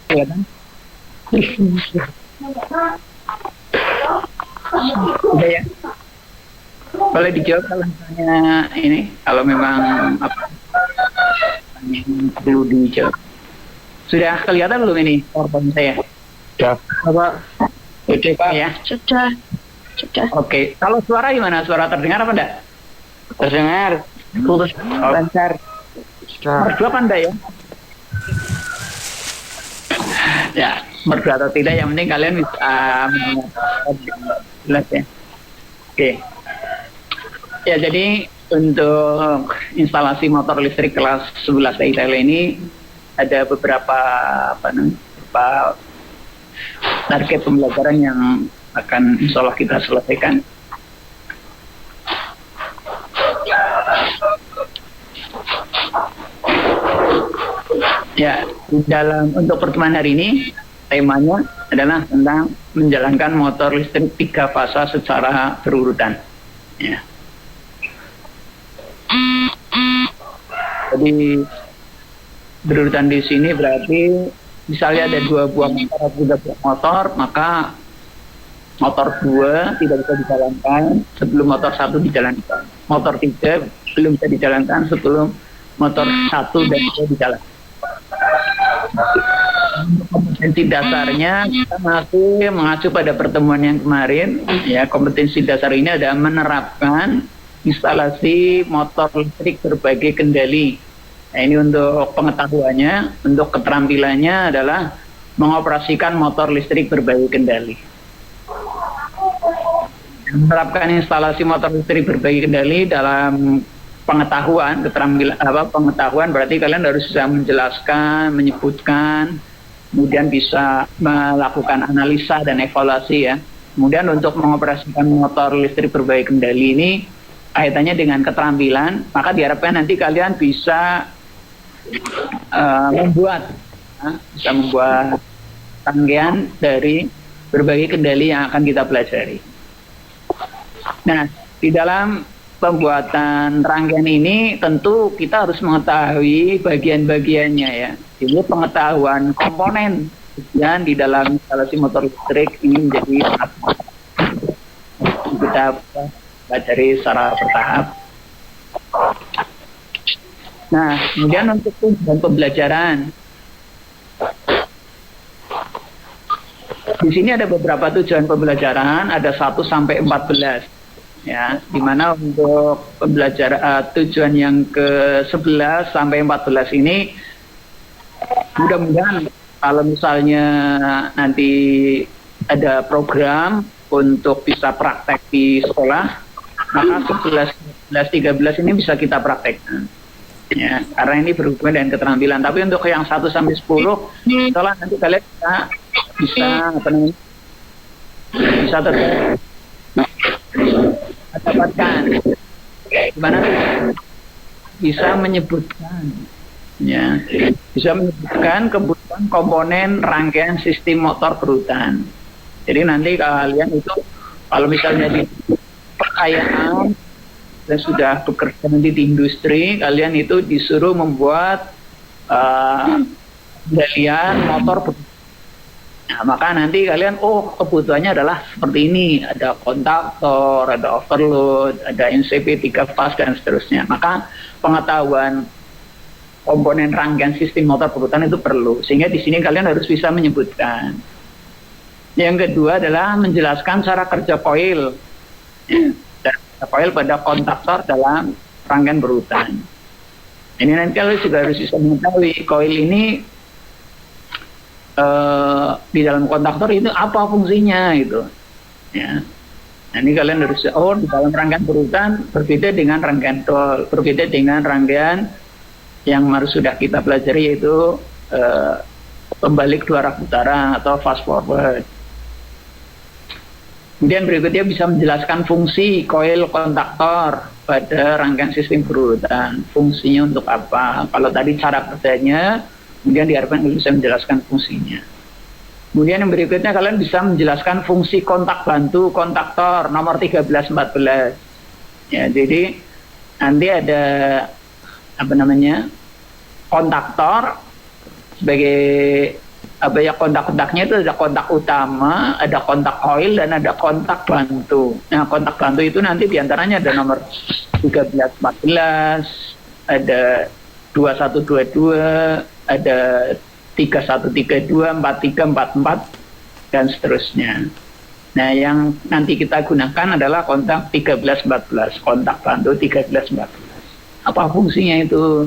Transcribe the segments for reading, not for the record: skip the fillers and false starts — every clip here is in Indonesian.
Kelihatan? Udah ya. Boleh dijawab kalau misalnya ini, kalau memang apa yang perlu dijawab. Sudah kelihatan belum ini PowerPoint saya? Sudah. Apa? Oke Pak ya. Sudah. Oke. Kalau suara gimana? Suara terdengar apa enggak? Terdengar. Putus lancar. Sudah. Merdu apa enggak ya? Ya, merdu atau tidak yang penting kalian bisa jelas ya. Oke. Ya, jadi untuk instalasi motor listrik kelas 11 ITL ini ada beberapa target pembelajaran yang akan insya Allah kita selesaikan. Ya, untuk pertemuan hari ini temanya adalah tentang menjalankan motor listrik 3 fasa secara berurutan. Ya. Jadi berurutan di sini berarti misalnya ada 2 buah motor atau 3 buah motor, maka motor 2 tidak bisa dijalankan sebelum motor 1 dijalankan. Motor 3 belum bisa dijalankan sebelum motor 1 dan 2 dijalankan. Kompetensi dasarnya kita masih mengacu pada pertemuan yang kemarin. Ya, kompetensi dasar ini adalah menerapkan instalasi motor listrik berbagai kendali. Nah, ini untuk pengetahuannya, untuk keterampilannya adalah mengoperasikan motor listrik berbagai kendali. Menerapkan instalasi motor listrik berbagai kendali dalam pengetahuan, pengetahuan berarti kalian harus bisa menjelaskan, menyebutkan, kemudian bisa melakukan analisa dan evaluasi ya. Kemudian untuk mengoperasikan motor listrik berbagai kendali ini kaitannya dengan keterampilan, maka diharapkan nanti kalian bisa membuat rangkaian dari berbagai kendali yang akan kita pelajari. Nah, di dalam pembuatan rangkaian ini tentu kita harus mengetahui bagian-bagiannya ya. Jadi pengetahuan komponen dan di dalam instalasi motor listrik ini menjadi kita pelajari secara bertahap. Nah, kemudian untuk tujuan pembelajaran. Di sini ada beberapa tujuan pembelajaran, ada 1 sampai 14. Ya, di mana untuk pembelajaran tujuan yang ke-11 sampai 14 ini mudah-mudahan kalau misalnya nanti ada program untuk bisa praktek di sekolah, maka 11, 13 ini bisa kita praktekkan. Ya, karena ini berhubungan dengan keterampilan. Tapi untuk yang 1 sampai 10, setelah nanti kalian bisa dapatkan gimana bisa menyebutkan ya, bisa menyebutkan kebutuhan komponen rangkaian sistem motor berurutan. Jadi nanti kalian itu kalau misalnya di perkayaan dan sudah bekerja nanti di industri, kalian itu disuruh membuat kendalian motor. Nah, maka nanti kalian, kebutuhannya adalah seperti ini, ada kontaktor, ada overload, ada NCP 3 fase dan seterusnya. Maka pengetahuan komponen rangkaian sistem motor berurutan itu perlu, sehingga di sini kalian harus bisa menyebutkan. Yang kedua adalah menjelaskan cara kerja koil. Koil pada kontaktor dalam rangkaian berurutan. Ini nanti kalian juga harus bisa mengetahui koil ini di dalam kontaktor itu apa fungsinya gitu. Ya. Nah, ini kalian harus di dalam rangkaian berurutan berbeda dengan rangkaian tol, berbeda dengan rangkaian yang harus sudah kita pelajari yaitu pembalik 2 arah putaran atau fast forward. Kemudian berikutnya bisa menjelaskan fungsi koil kontaktor pada rangkaian sistem berurutan. Fungsinya untuk apa? Kalau tadi cara kerjanya, kemudian diharapkan bisa menjelaskan fungsinya. Kemudian yang berikutnya kalian bisa menjelaskan fungsi kontak bantu kontaktor nomor 13-14. Ya, jadi nanti ada kontaktor sebagai apa ya, kontak-kontaknya itu ada kontak utama, ada kontak coil, dan ada kontak bantu. Nah, kontak bantu itu nanti diantaranya ada nomor 1314, ada 2122, ada 3132, 4344, dan seterusnya. Nah, yang nanti kita gunakan adalah kontak 1314, kontak bantu 1314. Apa fungsinya itu?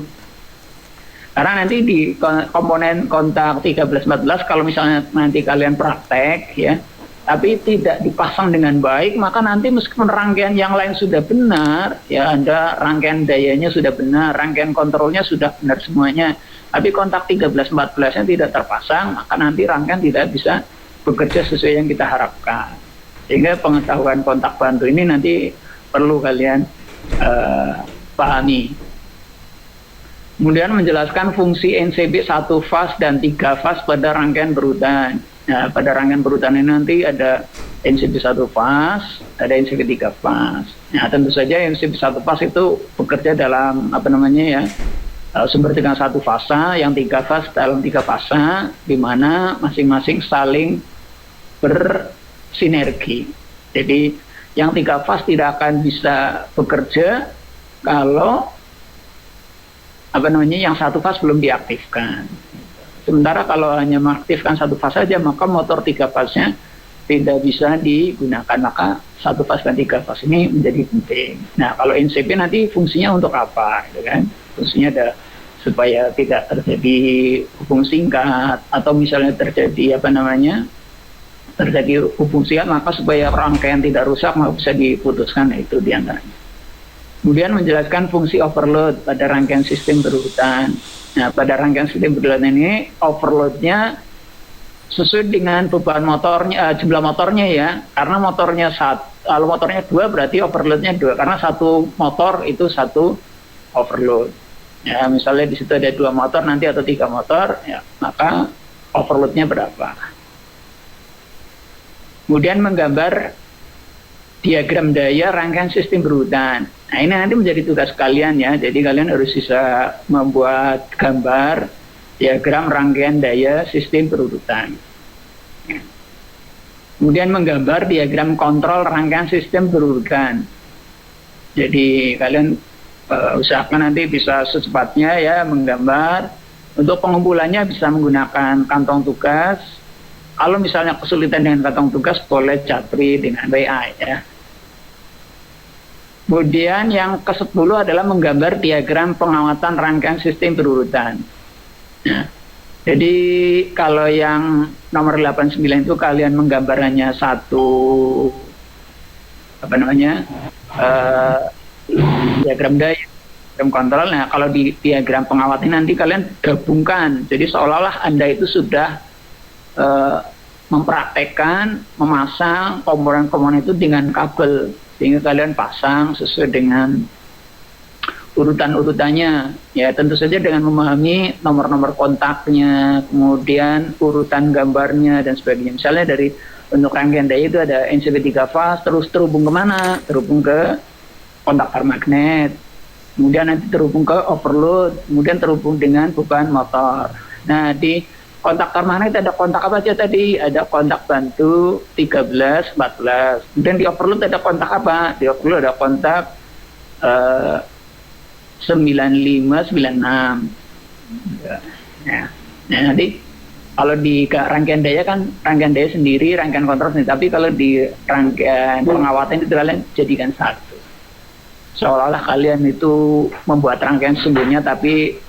Karena nanti di komponen kontak 1314, kalau misalnya nanti kalian praktek ya, tapi tidak dipasang dengan baik, maka nanti meskipun rangkaian yang lain sudah benar, ya Anda rangkaian dayanya sudah benar, rangkaian kontrolnya sudah benar semuanya, tapi kontak 1314-nya tidak terpasang, maka nanti rangkaian tidak bisa bekerja sesuai yang kita harapkan. Sehingga pengetahuan kontak bantu ini nanti perlu kalian pahami. Kemudian menjelaskan fungsi NCB 1 fase dan 3 fase pada rangkaian berurutan. Nah, pada rangkaian berurutan ini nanti ada NCB 1 fase, ada NCB 3 fase. Nah, tentu saja NCB 1 fase itu bekerja dalam sumber tegangan 1 fase, yang 3 fase dalam 3 fase, di mana masing-masing saling bersinergi. Jadi yang 3 fase tidak akan bisa bekerja kalau yang 1 fase belum diaktifkan. Sementara kalau hanya mengaktifkan 1 fase saja, maka motor 3 fase-nya tidak bisa digunakan. Maka 1 fase dan 3 fase ini menjadi penting. Nah, kalau NCP nanti fungsinya untuk apa, gitu kan? Fungsinya ada supaya tidak terjadi hubung singkat, atau misalnya terjadi hubung singkat, maka supaya rangkaian tidak rusak maka bisa diputuskan, itu diantaranya. Kemudian menjelaskan fungsi overload pada rangkaian sistem berurutan. Nah, pada rangkaian sistem berurutan ini overloadnya sesuai dengan beban motornya, jumlah motornya ya. Karena motornya kalau motornya 2 berarti overloadnya 2. Karena satu motor itu satu overload. Ya, misalnya di situ ada 2 motor nanti atau 3 motor, ya, maka overloadnya berapa. Kemudian menggambar diagram daya rangkaian sistem berurutan. Nah, ini nanti menjadi tugas kalian ya. Jadi kalian harus bisa membuat gambar diagram rangkaian daya sistem berurutan. Kemudian menggambar diagram kontrol rangkaian sistem berurutan. Jadi kalian usahakan nanti bisa secepatnya ya menggambar. Untuk pengumpulannya bisa menggunakan kantong tugas. Kalau misalnya kesulitan dengan kantong tugas, boleh japri dengan WA ya. Kemudian yang ke-10 adalah menggambar diagram pengawatan rangkaian sistem berurutan. Nah, jadi kalau yang nomor 89 itu kalian menggambarannya diagram daya, diagram kontrol. Nah, kalau di diagram pengawatan nanti kalian gabungkan. Jadi seolah-olah Anda itu sudah mempraktekkan, memasang komponen-komponen itu dengan kabel. Sehingga kalian pasang sesuai dengan urutan-urutannya. Ya, tentu saja dengan memahami nomor-nomor kontaknya, kemudian urutan gambarnya, dan sebagainya. Misalnya dari untuk rangkaian daya itu ada NCB 3 fase, terus terhubung kemana? Terhubung ke kontaktor magnet. Kemudian nanti terhubung ke overload, kemudian terhubung dengan beban motor. Nah, di kontaktor magnet ada kontak apa aja tadi? Ada kontak bantu 13, 14. Kemudian di overload ada kontak apa? Di overload ada kontak 95, 96. Ya. Nah, nanti kalau di rangkaian daya kan rangkaian daya sendiri, rangkaian kontrol sendiri. Tapi kalau di rangkaian pengawatan itu kalian jadikan satu. Seolah-olah kalian itu membuat rangkaian sesungguhnya tapi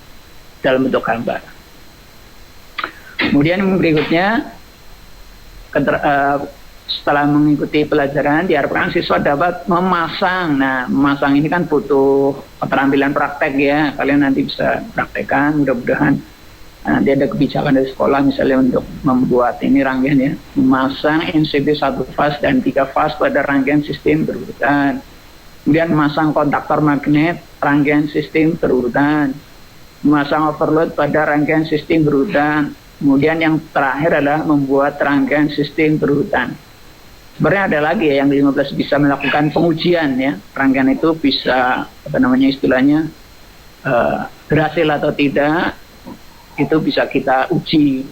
dalam bentuk gambar. Kemudian berikutnya, setelah mengikuti pelajaran, diharapkan siswa dapat memasang. Nah, memasang ini kan butuh keterampilan praktek ya. Kalian nanti bisa praktekkan, mudah-mudahan nanti ada kebijakan dari sekolah misalnya untuk membuat ini rangkaian ya. Memasang NCB 1 fase dan 3 fase pada rangkaian sistem berurutan. Kemudian memasang kontaktor magnet rangkaian sistem berurutan. Memasang overload pada rangkaian sistem berurutan. Kemudian yang terakhir adalah membuat rangkaian sistem berurutan. Sebenarnya ada lagi ya yang 15 bisa melakukan pengujian ya. Rangkaian itu bisa istilahnya berhasil atau tidak. itu bisa kita uji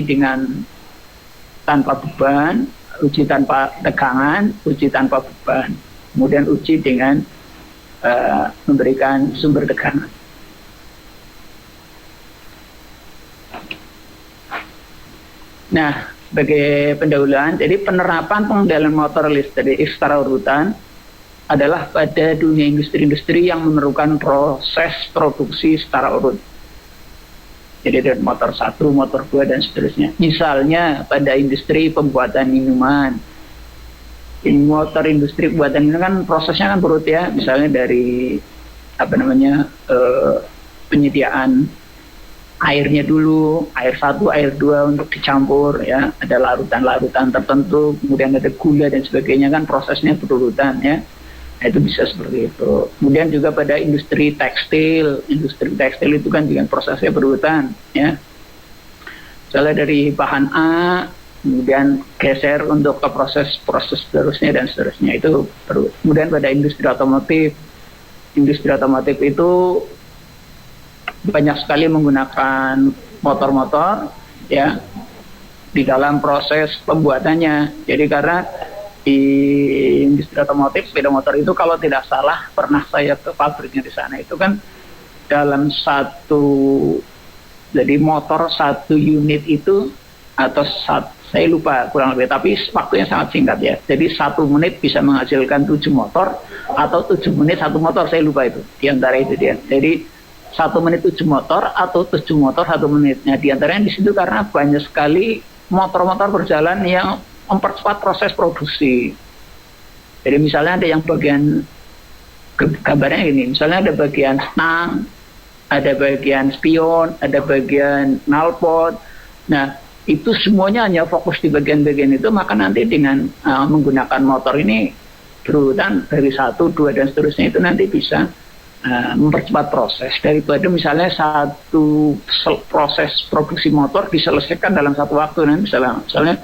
dengan tanpa beban, uji tanpa tegangan, uji tanpa beban, kemudian uji dengan memberikan sumber tegangan. Nah, sebagai pendahuluan, jadi penerapan pengendalian motor listrik secara urutan adalah pada dunia industri-industri yang memerlukan proses produksi secara urut. Jadi ada motor 1, motor 2, dan seterusnya. Misalnya pada industri pembuatan minuman. Motor industri pembuatan minuman kan prosesnya kan berurut ya. Misalnya dari penyediaan airnya dulu, air 1, air 2 untuk dicampur ya. Ada larutan-larutan tertentu, kemudian ada gula dan sebagainya, kan prosesnya berurutan ya. Nah, itu bisa seperti itu. Kemudian juga pada industri tekstil itu kan juga prosesnya berurutan ya. Misalnya dari bahan A kemudian geser untuk ke proses seterusnya dan seterusnya, itu perlu. Kemudian pada industri otomotif itu banyak sekali menggunakan motor-motor ya di dalam proses pembuatannya. Jadi karena di industri otomotif, sepeda motor itu kalau tidak salah, pernah saya ke pabriknya di sana, itu kan dalam jadi motor 1 unit itu, atau saya lupa kurang lebih, tapi waktunya sangat singkat ya. Jadi 1 menit bisa menghasilkan 7 motor, atau 7 menit 1 motor, saya lupa itu. Di antara itu dia. Jadi 1 menit 7 motor, atau 7 motor 1 menit. Nah, di antaranya di situ karena banyak sekali motor-motor berjalan yang mempercepat proses produksi. Jadi misalnya ada yang bagian, gambarnya ini, misalnya ada bagian stang, ada bagian spion, ada bagian knalpot. Nah, itu semuanya hanya fokus di bagian-bagian itu, maka nanti dengan menggunakan motor ini berurutan dari 1, 2, dan seterusnya, itu nanti bisa mempercepat proses. Daripada misalnya satu proses produksi motor diselesaikan dalam satu waktu, nanti misalnya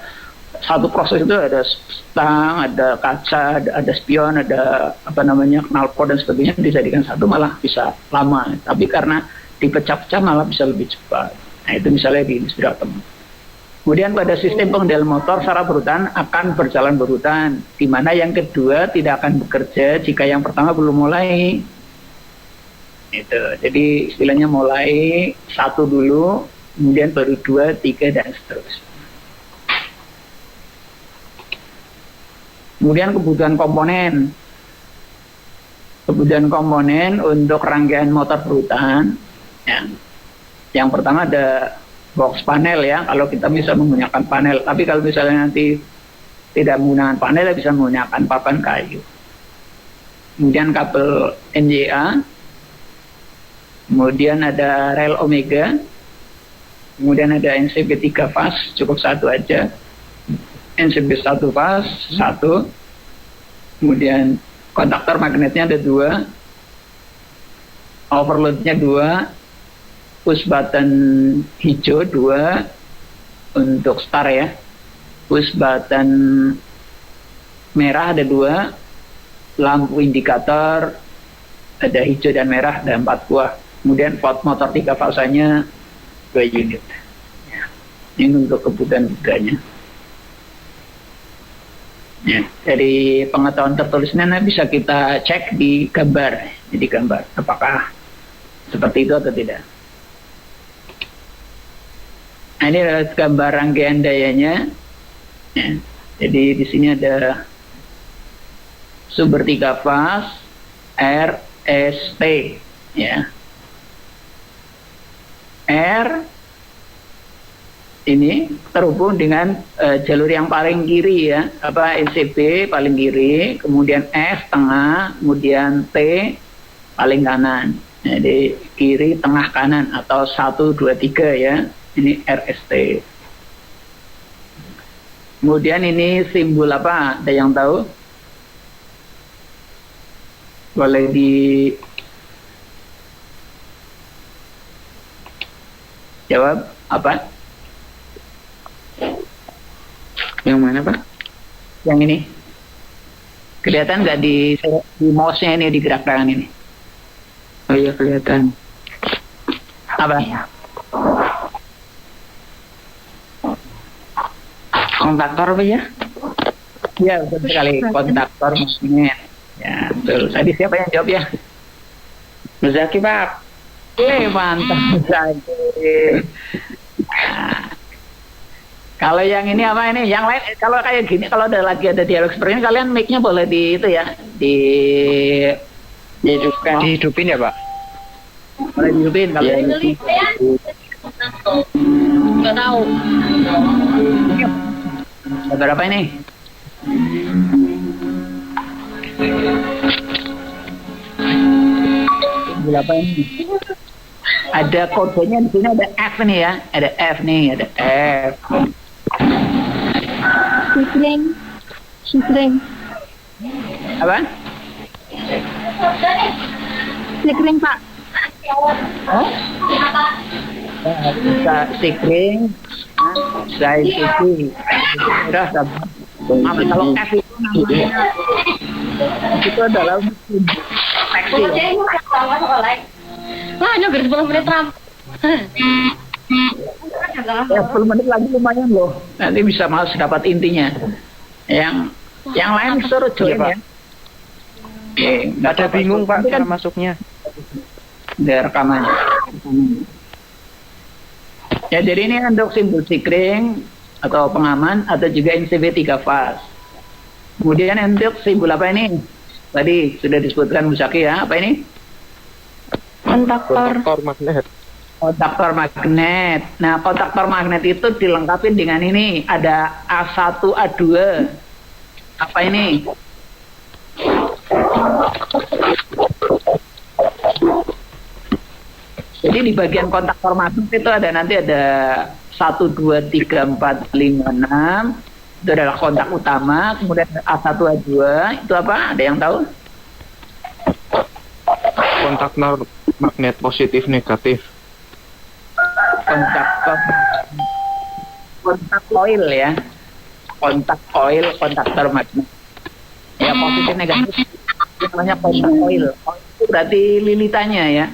satu proses itu ada stang, ada kaca, ada spion, ada knalpot dan sebagainya, dijadikan satu malah bisa lama. Tapi karena dipecah-pecah malah bisa lebih cepat. Nah, itu misalnya di industri otomotif. Kemudian pada sistem pengendalian motor secara berurutan akan berjalan berurutan, di mana yang kedua tidak akan bekerja jika yang pertama belum mulai. Itu. Jadi istilahnya mulai 1 dulu, kemudian baru 2, 3, dan seterusnya. Kemudian kebutuhan komponen untuk rangkaian motor berurutan ya. Yang pertama ada box panel ya, kalau kita bisa menggunakan panel. Tapi kalau misalnya nanti tidak menggunakan panel, bisa menggunakan papan kayu. Kemudian kabel NJA, kemudian ada rel omega, kemudian ada NCB 3 fase, cukup 1 aja. NCB 1 fase 1, kemudian kontaktor magnetnya ada 2, overloadnya 2, push button hijau 2 untuk start ya, push button merah ada 2, lampu indikator ada hijau dan merah, ada 4 buah. Kemudian pot motor 3 fasanya 2 unit ya. Ini untuk kebutuhan gudanya. Ya, dari pengetahuan tertulisnya bisa kita cek di gambar, apakah seperti itu atau tidak. Nah, ini adalah gambar rangkaian dayanya. Ya, jadi di sini ada sumber 3 fase RST, ya. R ini terhubung dengan jalur yang paling kiri ya, NCB paling kiri, kemudian S tengah, kemudian T paling kanan. Jadi kiri, tengah, kanan, atau 1, 2, 3 ya. Ini RST. Kemudian ini simbol apa? Ada yang tahu? Boleh dijawab apa? Yang mana, Pak? Yang ini. Kelihatan nggak di mouse-nya ini, di gerak-gerakan ini? Oh iya, kelihatan. Apa? Kontaktor apa ya? Ya, betul sekali. Kontaktor magnet. Ya, betul. Tadi siapa yang jawab ya? Zaki, Pak. Mantap Zaki. Nah, kalau yang ini apa ini? Yang lain kalau kayak gini, kalau ada dialog seperti ini, kalian mic-nya boleh di itu ya, Dihidupin ya, Pak? boleh dihidupin kalau Iya, ini. Nggak tahu. Ada berapa ini? Berapa ini? Ada kodenya di sini, ada F nih ya, ada F nih, ada F. Sikring. Apa? Sikring, Pak. Oh? Bisa sikring, bisa ikuti. Udah, kalau F itu namanya itu adalah mesin teksi. Wah, nyogor 10 menit Ram. Ya 10 menit lagi lumayan loh. Nanti bisa dapat intinya. Yang lain suruh join Pak. ya. Oke, nggak Ada apa-apa. bingung, Pak, Nanti kan cara masuknya. ada rekamannya. Ya, jadi ini untuk simbol sikring atau pengaman atau juga NCB 3 fase. Kemudian untuk simbol apa ini? Tadi sudah disebutkan Bu Saki ya. Apa ini? Kontaktor. Kontaktor magnet. Kontaktor magnet. Nah, kontaktor magnet itu dilengkapi dengan ini. Ada A1, A2. Apa ini? Jadi di bagian kontaktor magnet itu nanti ada 1, 2, 3, 4, 5, 6. Itu adalah kontak utama. Kemudian A1, A2. Itu apa? Ada yang tahu? Kontaktor magnet positif negatif. Kontak coil ya, kontaktor magnet ya, positif negatif itu namanya kontak coil. Itu berarti lilitannya ya,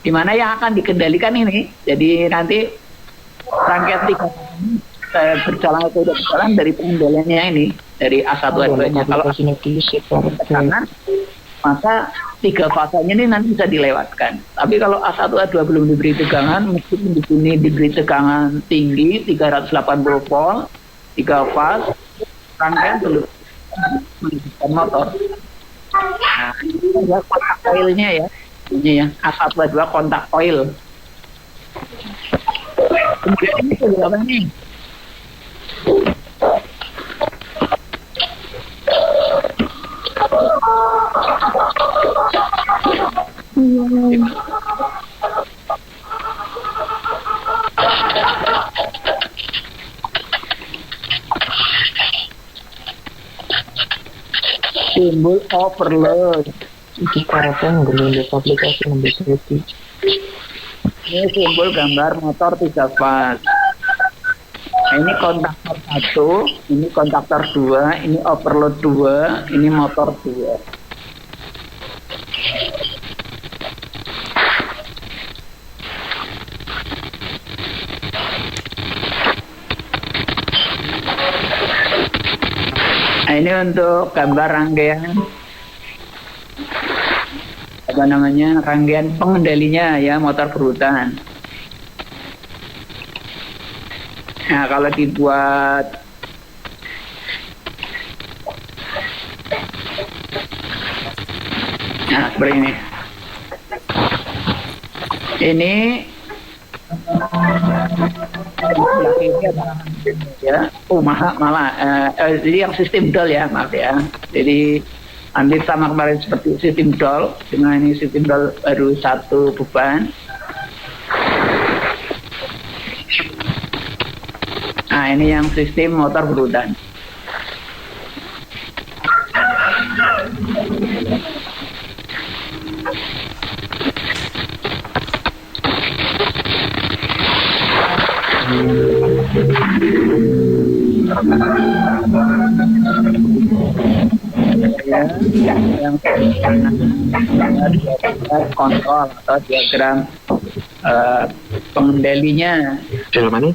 dimana yang akan dikendalikan ini. Jadi nanti rangkaian 3 berjalan atau tidak berjalan dari pengendaliannya ini, dari A1 A2 nya. Kalau karena maka 3 fasenya ini nanti bisa dilewatkan. Tapi kalau A1 A2 belum diberi tegangan, meskipun di sini diberi tegangan tinggi 380 volt, 3 fase, rangkaian belum menghidupkan motor. Nah, ini adalah kontak coilnya ya. Ini ya, A1 A2 kontak coil. Kemudian ini sudah apa nih? Simbol overload. Iki karetan ngelulis aplikasi lebih safety. Ini simbol gambar motor 3 fase. Nah, ini kontaktor 1, ini kontaktor 2, ini overload 2, ini motor 2. Nah, ini untuk gambar rangkaian apa namanya, rangkaian pengendalinya ya, motor berurutan. Nah, kalau dibuat nah seperti ini. Ini ya, malah jadi yang sistem dol ya, maaf ya. Jadi hampir sama kemarin seperti sistem dol, dengan ini sistem dol baru 1 beban. Nah, ini yang sistem motor berurutan. Ya, yang kontrol atau diagram pengendalinya. Dalam mana?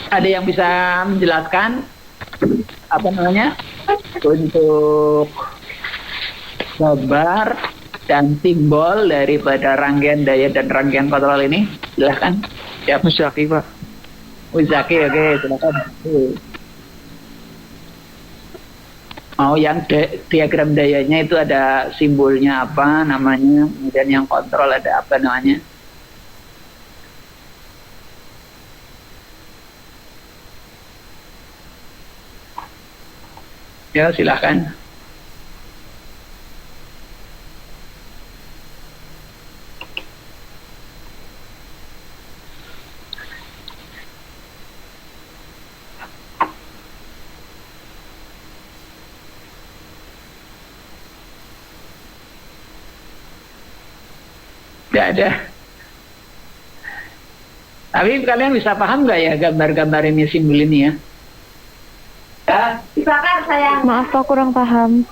Ada yang bisa menjelaskan apa namanya untuk gambar dan simbol daripada rangkaian daya dan rangkaian kontrol ini? Silahkan. Ya, Muzaki, Pak. Uzaki, oke, silakan. Oh, yang diagram dayanya itu ada simbolnya apa namanya, kemudian yang kontrol ada apa namanya? Ya, silakan. Tidak ada. Tapi kalian bisa paham nggak ya gambar-gambar ini, simbol ini ya? Dibakar sayang. Maaf Pak, kurang paham.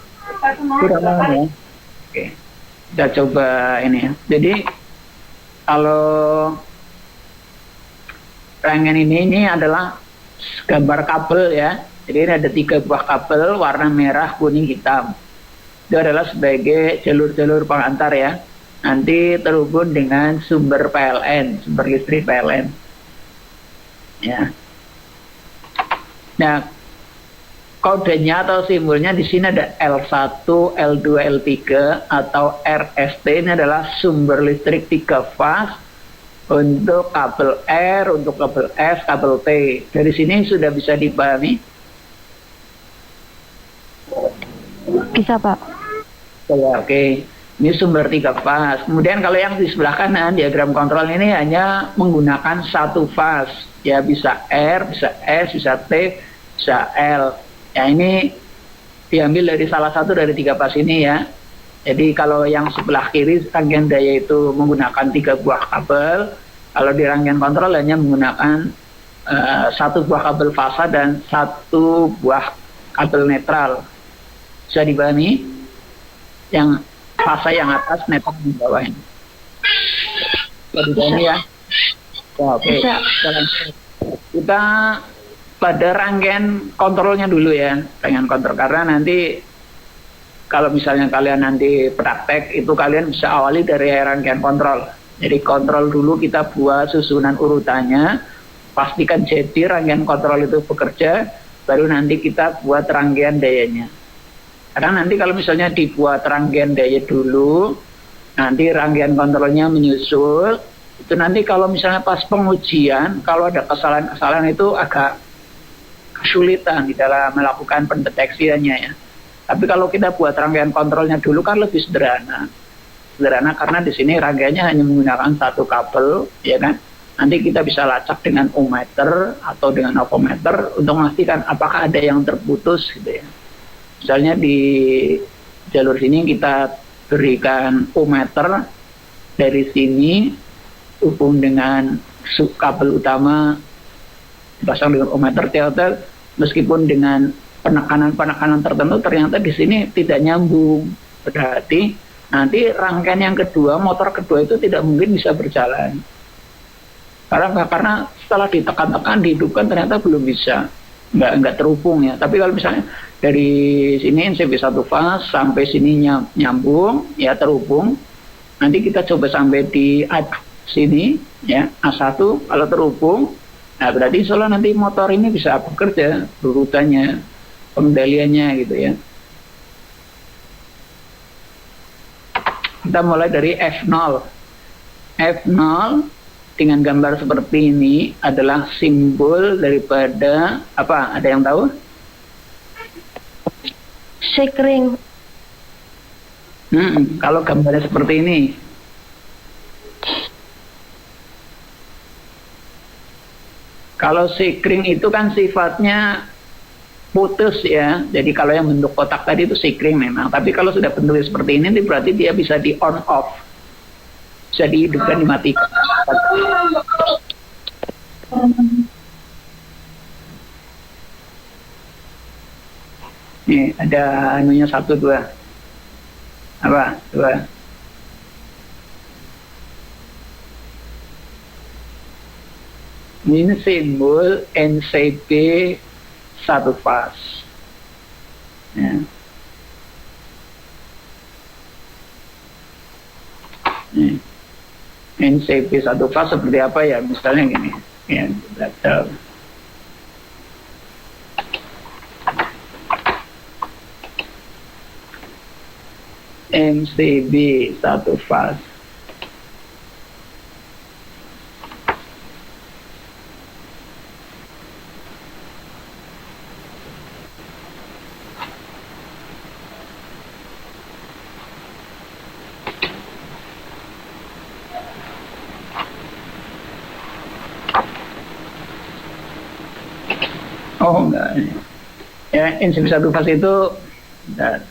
Kurang paham ya? Oke. Kita coba ini ya. Jadi kalau rangkaian ini adalah gambar kabel ya. Jadi ini ada 3 buah kabel warna merah, kuning, hitam. Itu adalah sebagai jalur-jalur pengantar ya. Nanti terhubung dengan sumber PLN, sumber listrik PLN. Ya. Nah, kodenya atau simbolnya di sini ada L1, L2, L3 atau RST. Ini adalah sumber listrik 3 fase untuk kabel R, untuk kabel S, kabel T. Dari sini sudah bisa dipahami? Bisa Pak. Ya, oke. Ini sumber 3 fase. Kemudian kalau yang di sebelah kanan, diagram kontrol ini hanya menggunakan 1 fase. Ya, bisa R, bisa S, bisa T, bisa L. Ya, ini diambil dari salah satu dari 3 fase ini ya. Jadi kalau yang sebelah kiri rangkaian daya itu menggunakan 3 buah kabel. Kalau di rangkaian kontrol hanya menggunakan 1 buah kabel fasa dan 1 buah kabel netral. Bisa dipahami? Yang fasa yang atas, netral di bawah ini. Bisa dipahami ya? Oke. Bisa. Kita pada rangkaian kontrolnya dulu ya, rangkaian kontrol, karena nanti kalau misalnya kalian nanti praktek itu kalian bisa awali dari rangkaian kontrol. Jadi kontrol dulu kita buat susunan urutannya, pastikan jadi rangkaian kontrol itu bekerja, baru nanti kita buat rangkaian dayanya. Karena nanti kalau misalnya dibuat rangkaian daya dulu, nanti rangkaian kontrolnya menyusul, itu nanti kalau misalnya pas pengujian, kalau ada kesalahan-kesalahan itu agak kesulitan di dalam melakukan pendeteksiannya ya. Tapi kalau kita buat rangkaian kontrolnya dulu kan lebih sederhana. Sederhana karena di sini rangkaiannya hanya menggunakan 1 kabel, ya kan? Nanti kita bisa lacak dengan ohmmeter atau dengan avometer untuk memastikan apakah ada yang terputus gitu ya. Misalnya di jalur sini kita berikan ohmmeter dari sini hubung dengan kabel utama dipasang dengan ohmmeter ternyata meskipun dengan penekanan tertentu ternyata di sini tidak nyambung. Berarti nanti rangkaian yang kedua, motor kedua itu tidak mungkin bisa berjalan. Karena setelah ditekan-tekan, dihidupkan ternyata belum bisa, nggak terhubung ya. Tapi kalau misalnya dari sini NCP 1 fase sampai sini nyambung, ya terhubung. Nanti kita coba sampai di A sini, ya A1 kalau terhubung. Nah berarti insya Allah nanti motor ini bisa bekerja urutannya, pengendaliannya gitu ya. Kita mulai dari F0. F0 dengan gambar seperti ini adalah simbol daripada apa? Ada yang tahu? Sekring. Kalau gambarnya seperti ini. Kalau sikring itu kan sifatnya putus ya. Jadi kalau yang bentuk kotak tadi itu sikring memang. Tapi kalau sudah bentuknya seperti ini berarti dia bisa di on off. Bisa dihidupkan, dimatikan. Nih ada anunya 1, 2. Apa? 2. Ini simbol NCB satu fas. Ya. Nih. NCB satu fas seperti apa ya? Misalnya gini, ya, kita NCB satu fas. Oh enggak, ya NCB satu fas itu enggak.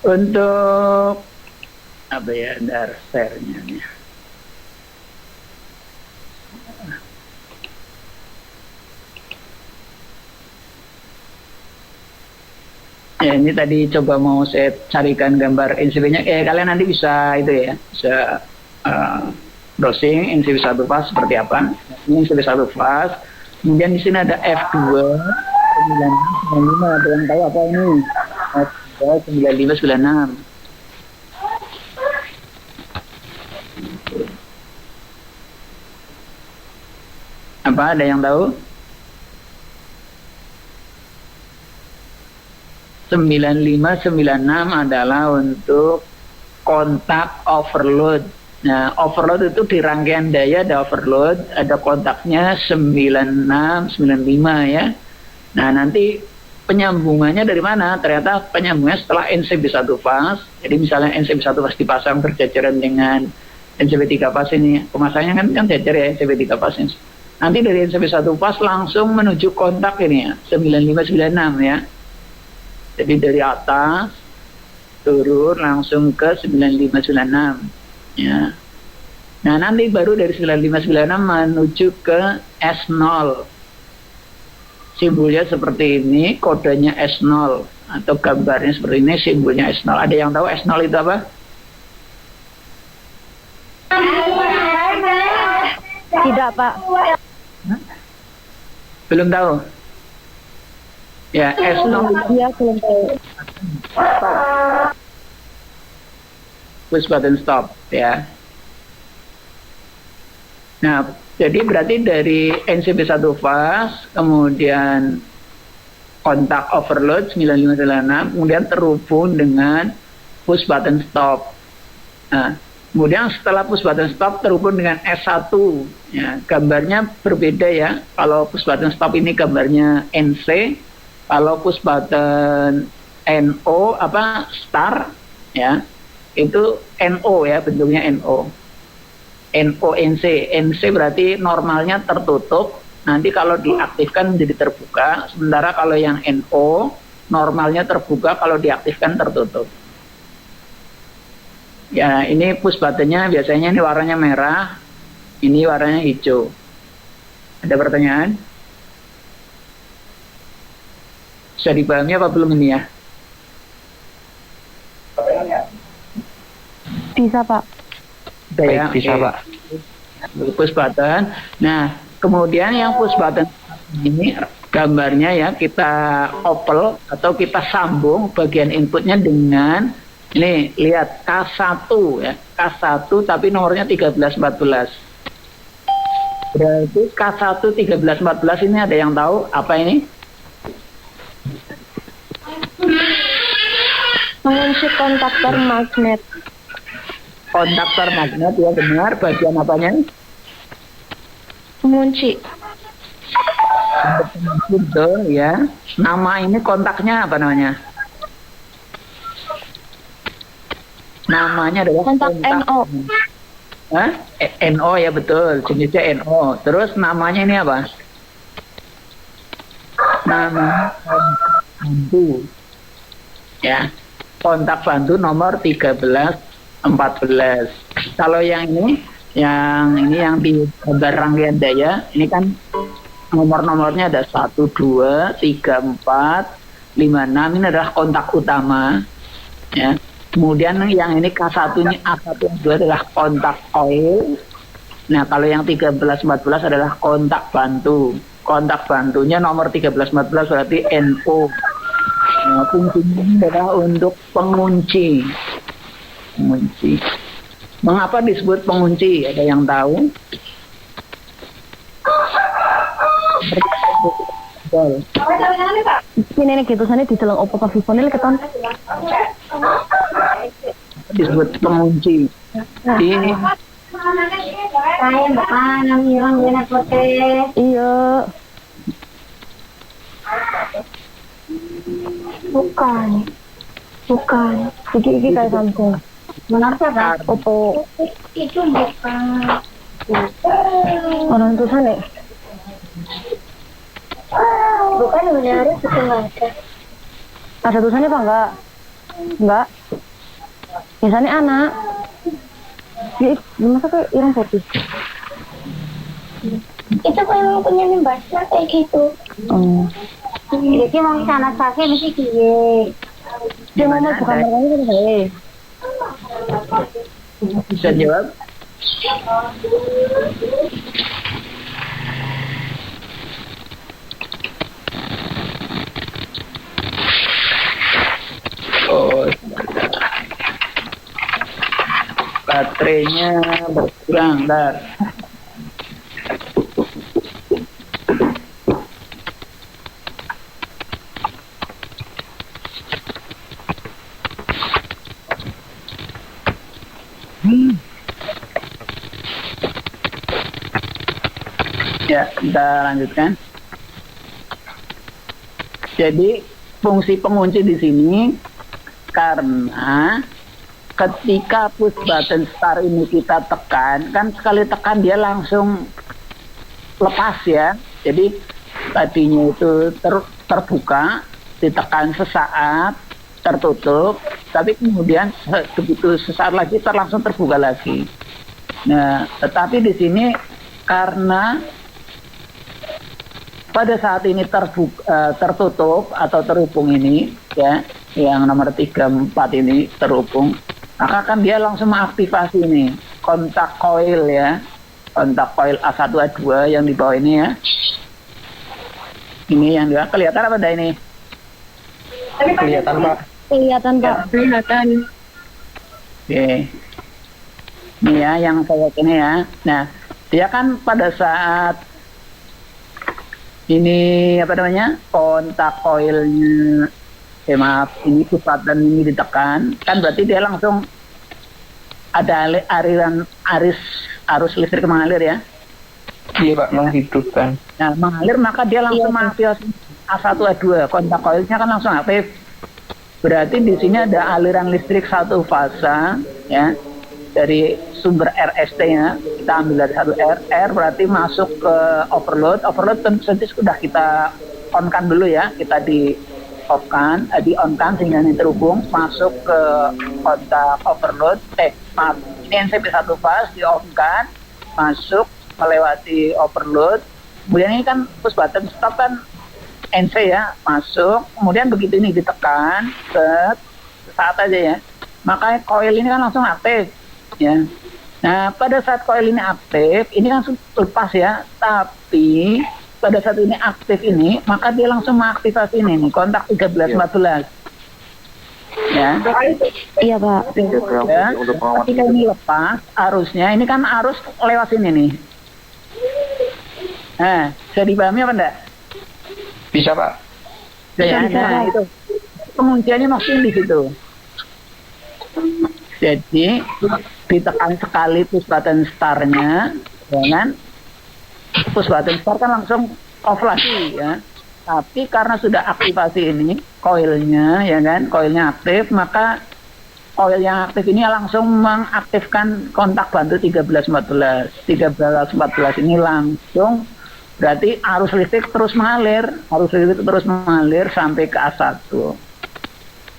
Untuk apa ya darsernya nih. Ya ini tadi coba mau saya carikan gambar NCB-nya. Kalian nanti bisa itu ya, bisa browsing NCB satu fas seperti apa. Ini NCB satu fas. Kemudian di sini ada F2 95, ada yang tahu apa ini? F2 9596. Apa ada yang tahu? 9596 adalah untuk kontak overload. Nah, overload itu di rangkaian daya ada overload, ada kontaknya 9695 ya. Nah, nanti penyambungannya dari mana? Ternyata penyambungannya setelah NCB satu fas. Jadi misalnya NCB satu fas dipasang berjajaran dengan NCB 3 fas ini. Pemasangannya kan jajar ya NCB 3 fas ini. Nanti dari NCB satu fas langsung menuju kontak ini ya, 9596 ya. Jadi dari atas turun langsung ke 9596 ya. Nah nanti baru dari 9596 menuju ke S0. Simbolnya seperti ini, kodenya S0 atau gambarnya seperti ini, simbolnya S0. Ada yang tahu S0 itu apa? Tidak, Pak. Belum tahu? Ya, S0 Dia belum tahu. push button stop ya. Nah, jadi berarti dari NCB satu fas, kemudian kontak overload 9596, kemudian terhubung dengan push button stop. Nah, kemudian setelah push button stop terhubung dengan S1. Ya, gambarnya berbeda ya. Kalau push button stop ini gambarnya NC, kalau push button NO apa star ya itu NO ya, bentuknya NO. NONC, NC berarti normalnya tertutup, nanti kalau diaktifkan menjadi terbuka. Sementara kalau yang NO normalnya terbuka, kalau diaktifkan tertutup. Ya ini push buttonnya biasanya ini warnanya merah, ini warnanya hijau. Ada pertanyaan? Bisa dipahami apa belum ini ya? Bisa, Pak. Ya, bisa okay. Pak. Push button. Nah, kemudian yang push button ini gambarnya ya kita opel atau kita sambung bagian inputnya dengan ini lihat K1 ya, K1 tapi nomornya 1314. Berarti K1 1314 ini ada yang tahu apa ini? Mengunci kontaktor magnet. Kontaktor magnet ya benar, bagian apanya? Mengunci. Betul ya. Nama ini kontaknya apa namanya? Namanya adalah Kontak NO. Hah? NO ya betul, jenisnya NO. Terus namanya ini apa? Nama bantu. Ya. Kontak bantu nomor 1314. Kalau yang ini yang di gambar rangkaian daya, ini kan nomor-nomornya ada 1, 2, 3, 4, 5, 6. Ini adalah kontak utama. Ya. Kemudian yang ini K1 ini A1 yang 2 adalah kontak coil. Nah, kalau yang 13, 14 adalah kontak bantu. Kontak bantunya nomor 13, 14 berarti NO. Nah, fungsinya adalah untuk pengunci. Pengunci. Mengapa disebut pengunci? Ada yang tahu? Sini nih gitu sana di dalam opo pavifonil keton. Disebut pengunci. Ini Saya bapak nang Iya. bukan. Bukan. Iki kayak Samsung. Benar kan? Oppo Itu bukan. orang tuh sana. Bukan benar itu enggak ada. Ada tulisannya apa enggak? Enggak. Misalnya anak. Masa kayak irang kopi? Itu kan emang punya baca kayak gitu. Oh. Jadi mau sana sakit mesti kiye. Dia mau bukan mereka kan saya. bisa jawab? Oh, baterainya berkurang, Dar. Ya, kita lanjutkan. Jadi fungsi pengunci di sini karena ketika push button start ini kita tekan, kan sekali tekan dia langsung lepas ya. Jadi tadinya itu terbuka, ditekan sesaat, tertutup, tapi kemudian begitu sesaat lagi langsung terbuka lagi. Nah, tetapi di sini karena pada saat ini tertutup atau terhubung ini ya, yang nomor 3, 4 ini terhubung, maka kan dia langsung mengaktifasi ini kontak coil ya, kontak coil A1 A2 yang di bawah ini ya. Ini yang dia kelihatan apa dah ini? Kelihatan, Pak. Kelihatan Pak. Kelihatan. Oke. Ini ya yang saya ini ya. Nah, dia kan pada saat ini apa namanya kontak coilnya, maaf, ini push button ini ditekan, kan berarti dia langsung ada arus listrik mengalir ya. Iya, Pak, menghidupkan. Nah, mengalir maka dia langsung mengaktifkan A1 A2, kontak coilnya kan langsung aktif. Berarti di sini ada aliran listrik satu fasa ya, dari sumber RST ya, kita ambil dari satu R berarti masuk ke overload tentu saja sudah kita on-kan dulu ya, kita di on-kan sehingga ini terhubung masuk ke kontak overload, maaf, ini NCP satu fase di on-kan, masuk melewati overload, kemudian ini kan push button stop kan NC ya, masuk, kemudian begitu ini ditekan saat aja ya, maka coil ini kan langsung aktif ya. Nah, pada saat coil ini aktif, ini langsung lepas ya, tapi pada saat ini aktif ini, maka dia langsung mengaktifasi ini nih, kontak 13 14. Ya. Iya Pak. Ya. Ketika ini lepas arusnya, ini kan arus lewat sini nih. Nah, bisa dipahami apa enggak? Bisa, Pak. Ya, nah, itu pengunciannya maksudnya di situ. Jadi ditekan sekali push button start-nya, ya kan? Push button start kan langsung off lagi ya. Tapi karena sudah aktivasi ini coilnya, ya kan? Coilnya aktif, maka coil yang aktif ini langsung mengaktifkan kontak bantu 13 14. 13 14 ini langsung berarti arus listrik terus mengalir sampai ke A1.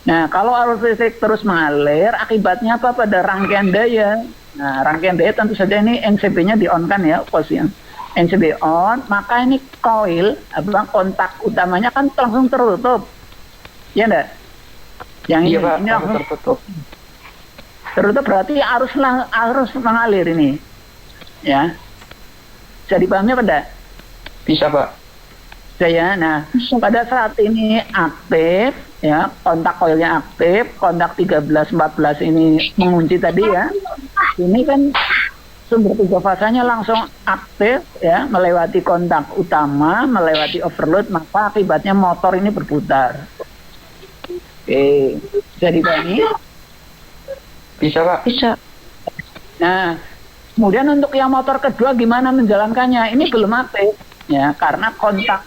Nah, kalau arus listrik terus mengalir, akibatnya apa pada rangkaian daya? Nah, rangkaian daya tentu saja ini NCP-nya di-on-kan ya, posisinya. NCB on, maka ini coil kontak utamanya kan langsung tertutup, ya enggak? Yang Iya Pak, ini langsung langsung tertutup. tertutup berarti arus mengalir ini, ya. Bisa dipahami apa enggak? Bisa Pak. Saya, nah pada saat ini aktif, ya kontak koilnya aktif, kontak 13-14 ini mengunci tadi ya. Ini kan sumber 3 fasanya langsung aktif ya, melewati kontak utama, melewati overload, maka akibatnya motor ini berputar. Oke, bisa dipahami? Bisa Pak. Bisa. Nah, kemudian untuk yang motor kedua gimana menjalankannya? Ini belum aktif ya, karena kontak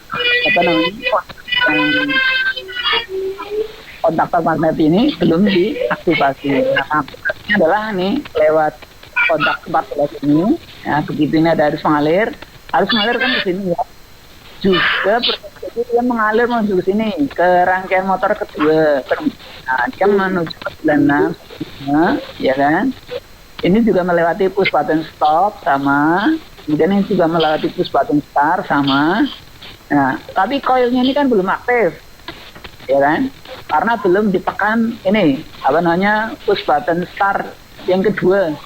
kontaktor magnet ini belum diaktifasi. Nah, aktifasinya adalah nih lewat kontak 14 ini, ya begitu ini ada arus mengalir kan ke sini ya. Juga berarti dia mengalir menuju ke sini ke rangkaian motor kedua. Nah, dia menuju ke 96, ya kan? Ini juga melewati push button stop sama, kemudian ini juga melewati push button start sama. Nah, tapi koilnya ini kan belum aktif, ya kan? Karena belum ditekan ini apa namanya push button start yang kedua.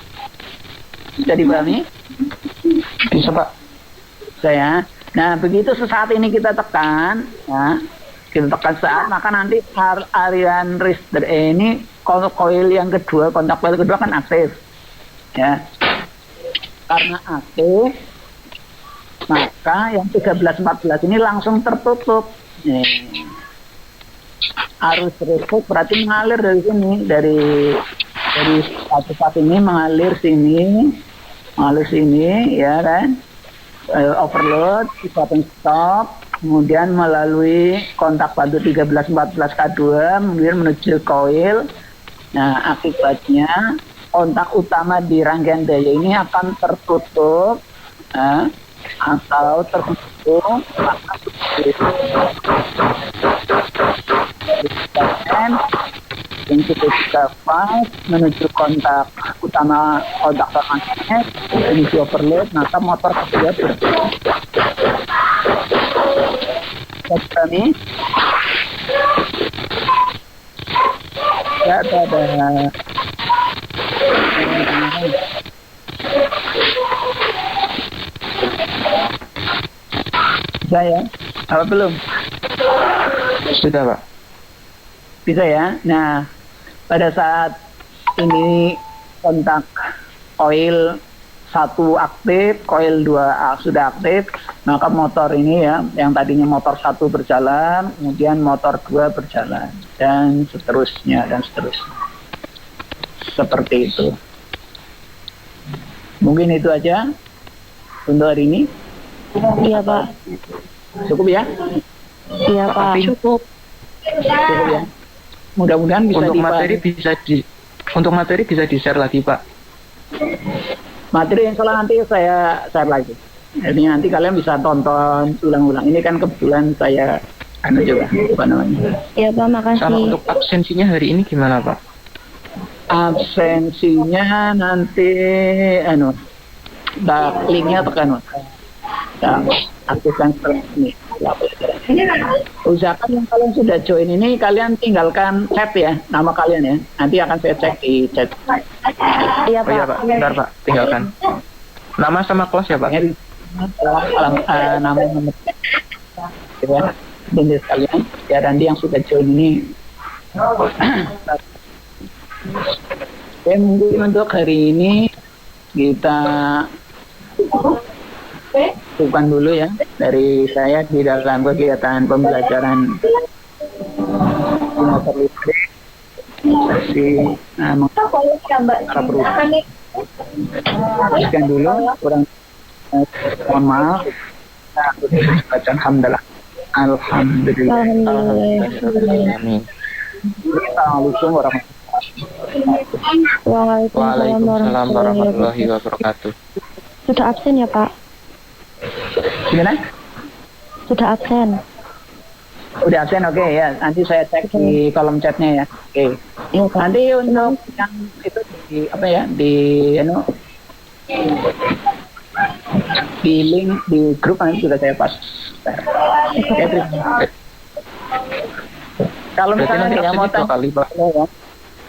Bisa dipahami? Bisa Pak. Saya. Nah, begitu sesaat ini kita tekan, ya, kita tekan saat, maka nanti aliran resistor ini koil yang kedua, kontak koil kedua kan aktif, ya. Karena aktif, maka yang 13-14 ini langsung tertutup. Arus listrik berarti mengalir dari sini, dari satu ini mengalir sini, ya kan? Overload, button stop, kemudian melalui kontak batu 13-14 K2, kemudian menuju koil. Nah, akibatnya kontak utama di rangkaian daya ini akan tertutup, atau tertutup, yang kita pas menuju kontak utama kontak magnet menuju overload, maka motor kedua berhenti. Kami ya ada saya apa belum? Sudah Pak. Bisa ya. Nah, pada saat ini kontak koil 1 aktif, koil 2 sudah aktif, maka motor ini ya, yang tadinya motor 1 berjalan, kemudian motor 2 berjalan, dan seterusnya. Seperti itu. Mungkin itu aja untuk hari ini. Iya Pak. Cukup ya? Iya Pak. Cukup ya. Mudah-mudahan bisa untuk materi bisa di-share lagi Pak. Materi yang salah nanti saya share lagi. Jadi nanti kalian bisa tonton ulang-ulang. Ini kan kebetulan saya juga apa namanya. Iya Pak, makasih. Sama untuk absensinya hari ini gimana Pak? Absensinya nanti linknya tekan. Aktifkan seperti ini. Usahakan yang kalian sudah join ini kalian tinggalkan chat ya, nama kalian ya. Nanti akan saya cek di chat. Iya Oh iya Pak. Pak, bentar Pak, tinggalkan. Nama sama kelas ya Pak? Nama ya, dan sekalian ya, nanti yang sudah join ini. Oke, mungkin untuk hari ini kita bukan dulu ya dari saya di dalam kegiatan pembelajaran motor listrik sesi sekian dulu, kurang mohon maaf. Baca alhamdulillah. Amin. Assalamualaikum Waalaikumsalam warahmatullahi wabarakatuh. Sudah absen ya Pak? Gimana? Sudah absen. Udah absen, oke ya. Nanti saya cek di kolom chatnya ya. Oke. Nanti untuk yang itu di apa ya, di di link di grup nanti juga saya pas. Oke, kalau Berarti misalnya nanti nggak mau absennya 2 kali, Pak.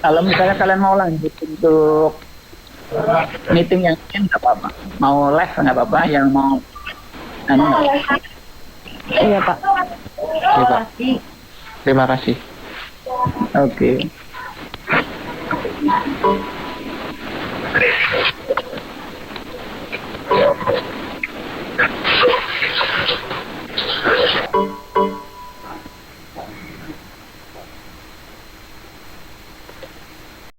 kalau misalnya kalian mau lanjut untuk meeting yang lain nggak apa-apa, mau live nggak apa-apa, yang mau anu, Iya, Pak. Oke, Pak. Terima kasih. oke.